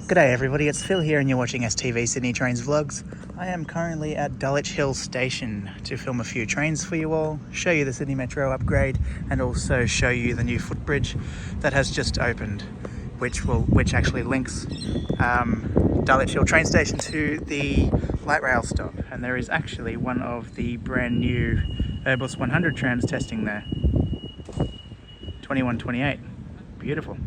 G'day everybody, it's Phil here and you're watching STV Sydney Trains Vlogs. I am currently at Dulwich Hill Station to film a few trains for you all, show you the Sydney Metro upgrade and also show you the new footbridge that has just opened, which actually links Dulwich Hill train station to the light rail stop. And there is actually one of the brand new Urbos 100 trams testing there. 2128, beautiful.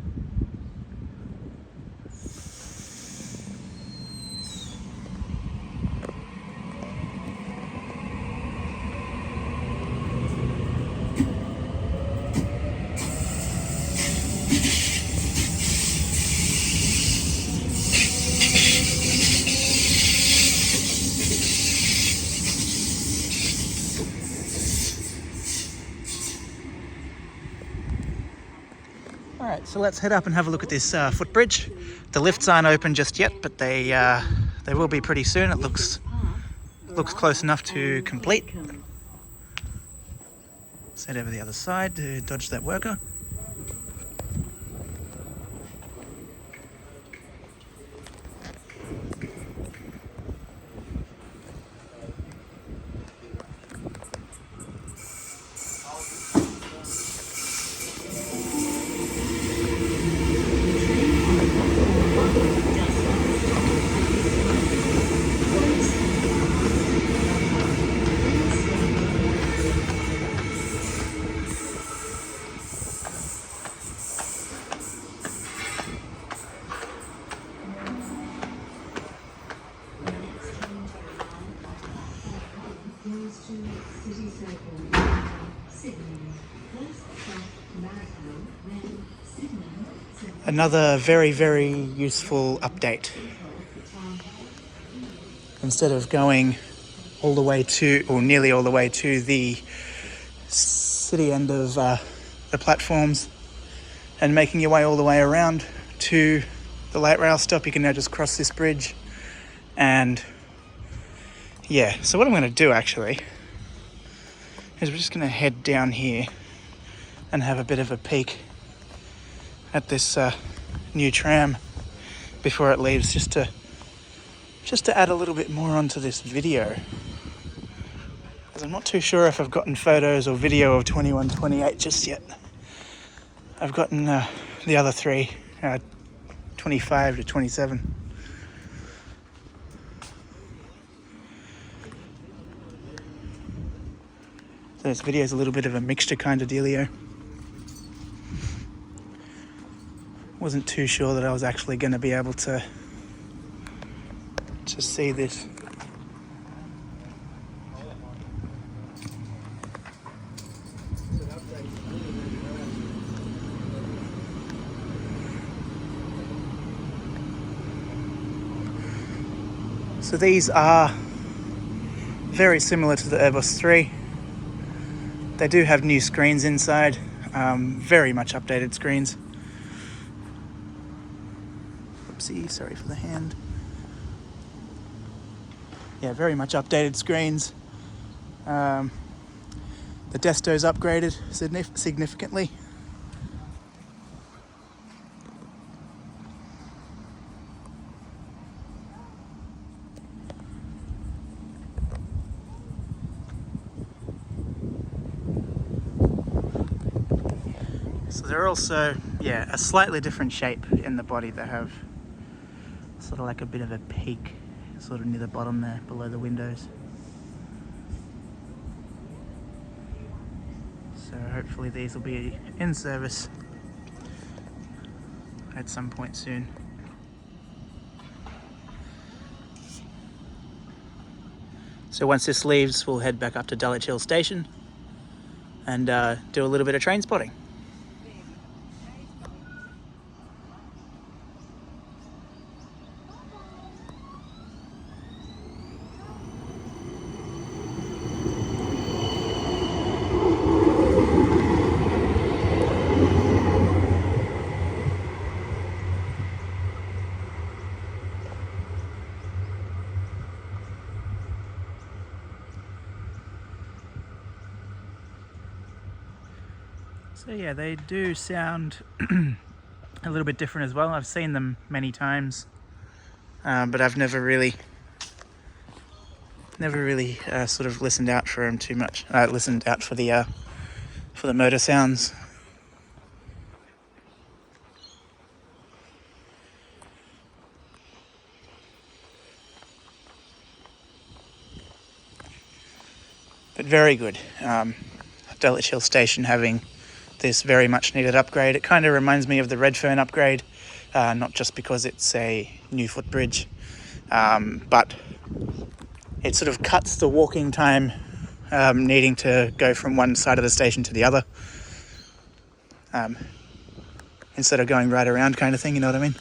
Alright, so let's head up and have a look at this footbridge. The lifts aren't open just yet, but they will be pretty soon. It looks close enough to complete. Let's head over the other side to dodge that worker. Another very, very useful update. Instead of going all the way to, or nearly all the way to the city end of the platforms and making your way all the way around to the light rail stop, you can now just cross this bridge. And yeah, so what I'm going to do actually is we're just going to head down here and have a bit of a peek at this new tram before it leaves, just to add a little bit more onto this video, because I'm not too sure if I've gotten photos or video of 2128 just yet. I've gotten the other three, 25 to 27. So this video is a little bit of a mixture kind of dealio. Wasn't too sure that I was actually going to be able to see this. So these are very similar to the Urbos 3. They do have new screens inside, very much updated screens. Oopsie, sorry for the hand. Yeah, very much updated screens. The desto's upgraded significantly. So they're also, a slightly different shape in the body. They have sort of like a bit of a peak, sort of near the bottom there, below the windows. So hopefully these will be in service at some point soon. So once this leaves, we'll head back up to Dulwich Hill Station and do a little bit of train spotting. So yeah, they do sound a little bit different as well. I've seen them many times but I've never really sort of listened out for them too much. I listened out for the motor sounds. But very good. Dulwich Hill Station having this very much needed upgrade. It kind of reminds me of the Redfern upgrade, not just because it's a new footbridge, but it sort of cuts the walking time needing to go from one side of the station to the other, instead of going right around kind of thing, you know what I mean?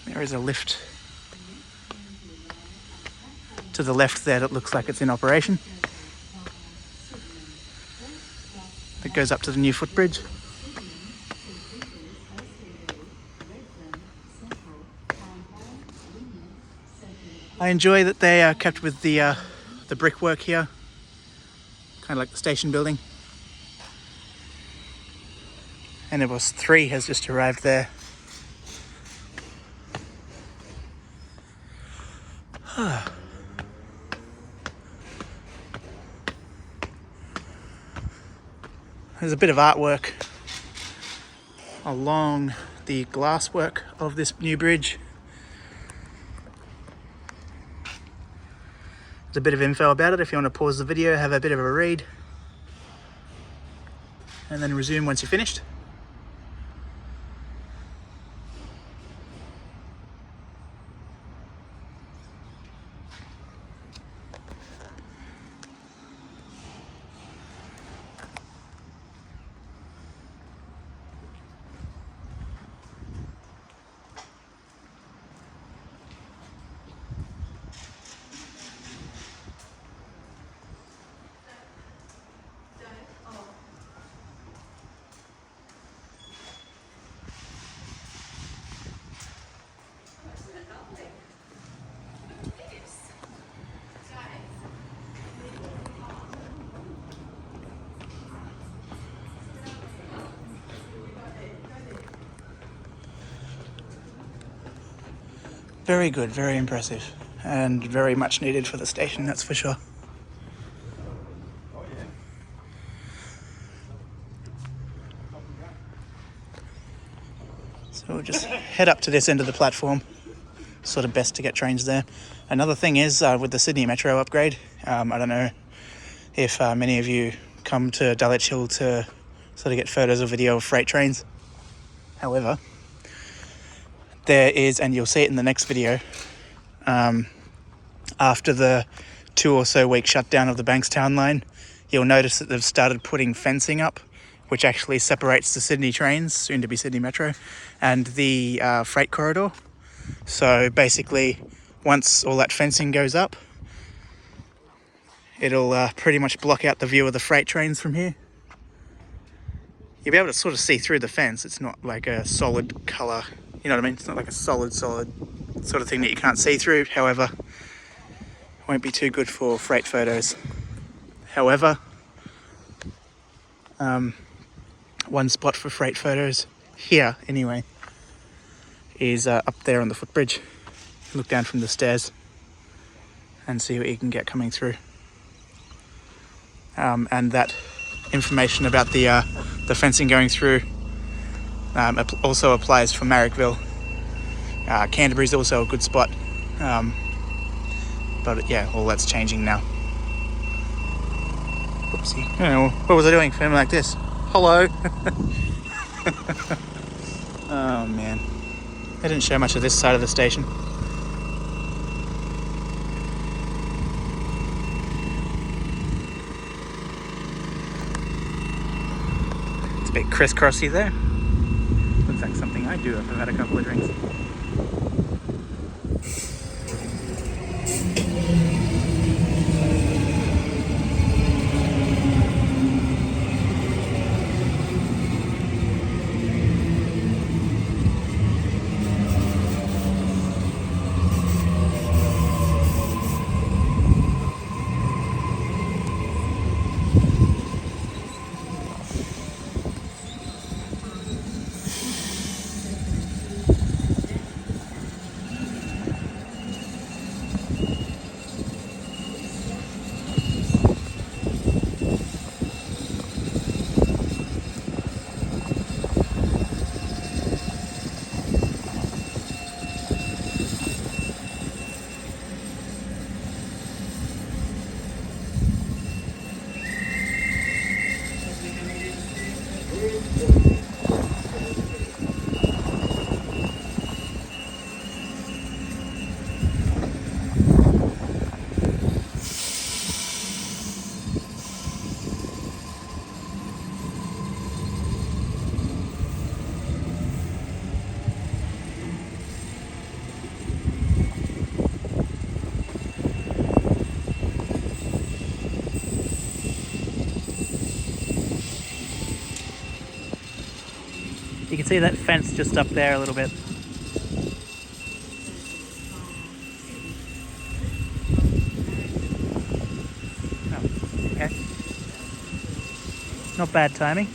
There is a lift to the left there that looks like it's in operation. It goes up to the new footbridge. I enjoy that they are kept with the brickwork here, kind of like the station building. And Urbos 3 has just arrived there. There's a bit of artwork along the glasswork of this new bridge. There's a bit of info about it if you want to pause the video, have a bit of a read, and then resume once you're finished. Very good, very impressive, and very much needed for the station, that's for sure. So we'll just head up to this end of the platform. Sort of best to get trains there. Another thing is, with the Sydney Metro upgrade, I don't know if many of you come to Dulwich Hill to sort of get photos or video of freight trains. However, there is, and you'll see it in the next video, after the 2 or so week shutdown of the Bankstown line, you'll notice that they've started putting fencing up, which actually separates the Sydney trains, soon to be Sydney Metro, and the freight corridor. So basically, once all that fencing goes up, it'll pretty much block out the view of the freight trains from here. You'll be able to sort of see through the fence. It's not like a solid colour, you know what I mean? It's not like a solid sort of thing that you can't see through. However, won't be too good for freight photos. However, one spot for freight photos, here anyway, is up there on the footbridge. Look down from the stairs and see what you can get coming through. And that information about the fencing going through also applies for Marrickville. Canterbury's also a good spot, but yeah, all that's changing now. Oopsie. Oh, what was I doing? Filming like this. Hello. Oh man, I didn't show much of this side of the station. It's a bit crisscrossy there. Looks like something I do if I've had a couple of drinks. see that fence just up there a little bit. Oh, okay. Not bad timing.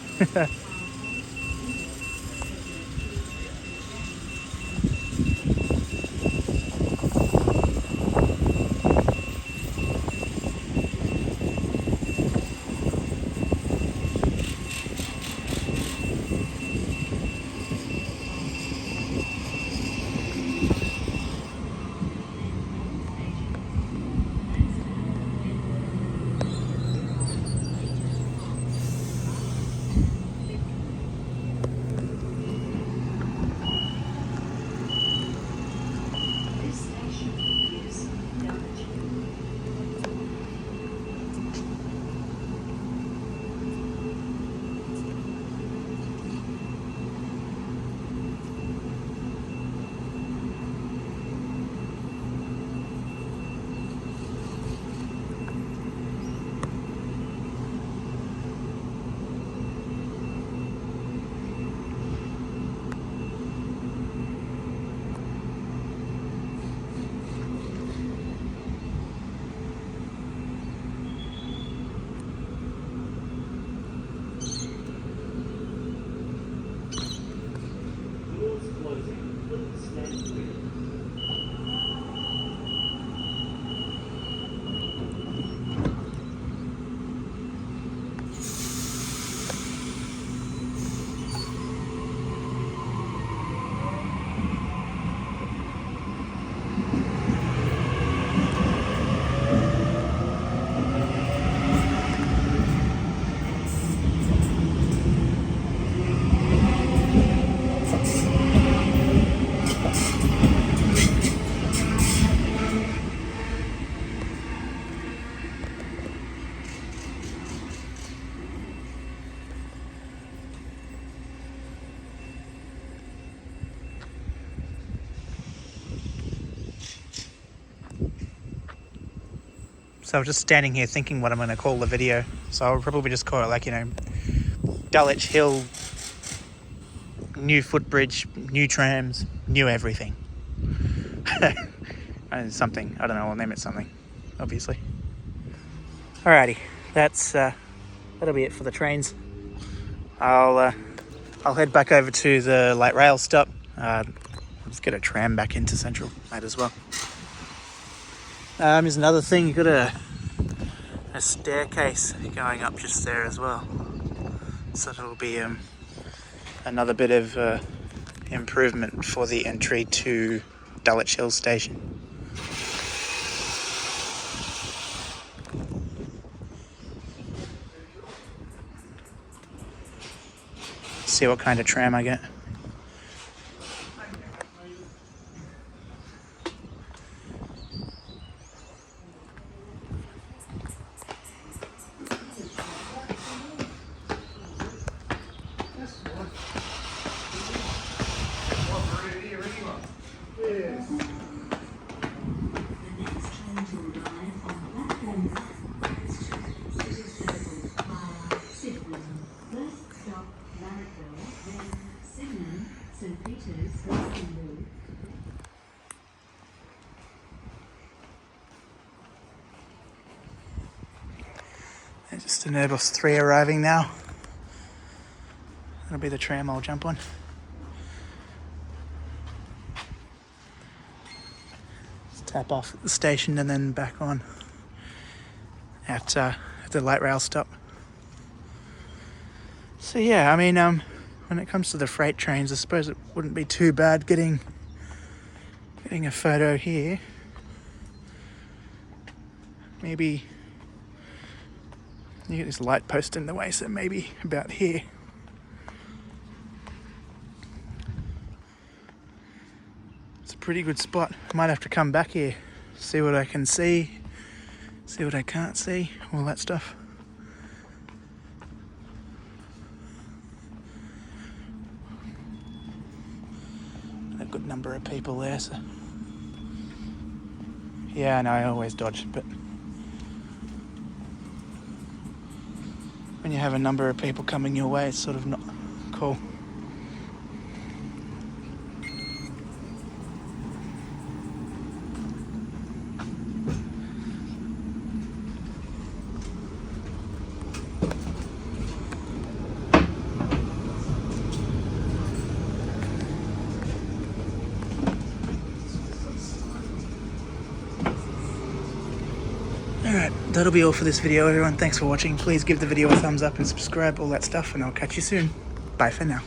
So I was just standing here thinking what I'm going to call the video. So I'll probably just call it like, Dulwich Hill, new footbridge, new trams, new everything. Something, I don't know, I'll name it something, obviously. Alrighty, that'll be it for the trains. I'll head back over to the light rail stop. Let's get a tram back into Central, might as well. Here's another thing, you've got a staircase going up just there as well. So that'll be another bit of improvement for the entry to Dulwich Hill Station. See what kind of tram I get. Just an Urbos 3 arriving now. That'll be the tram I'll jump on. Just tap off at the station and then back on at the light rail stop. So yeah, I mean, when it comes to the freight trains, I suppose it wouldn't be too bad getting a photo here. Maybe you get this light post in the way, so maybe about here. It's a pretty good spot. Might have to come back here, see what I can see what I can't see, all that stuff. A good number of people there, so yeah, I know, I always dodge, but when you have a number of people coming your way, it's sort of not cool. that'll be all for this video, everyone. Thanks for watching. Please give the video a thumbs up and subscribe, all that stuff, and I'll catch you soon. Bye for now.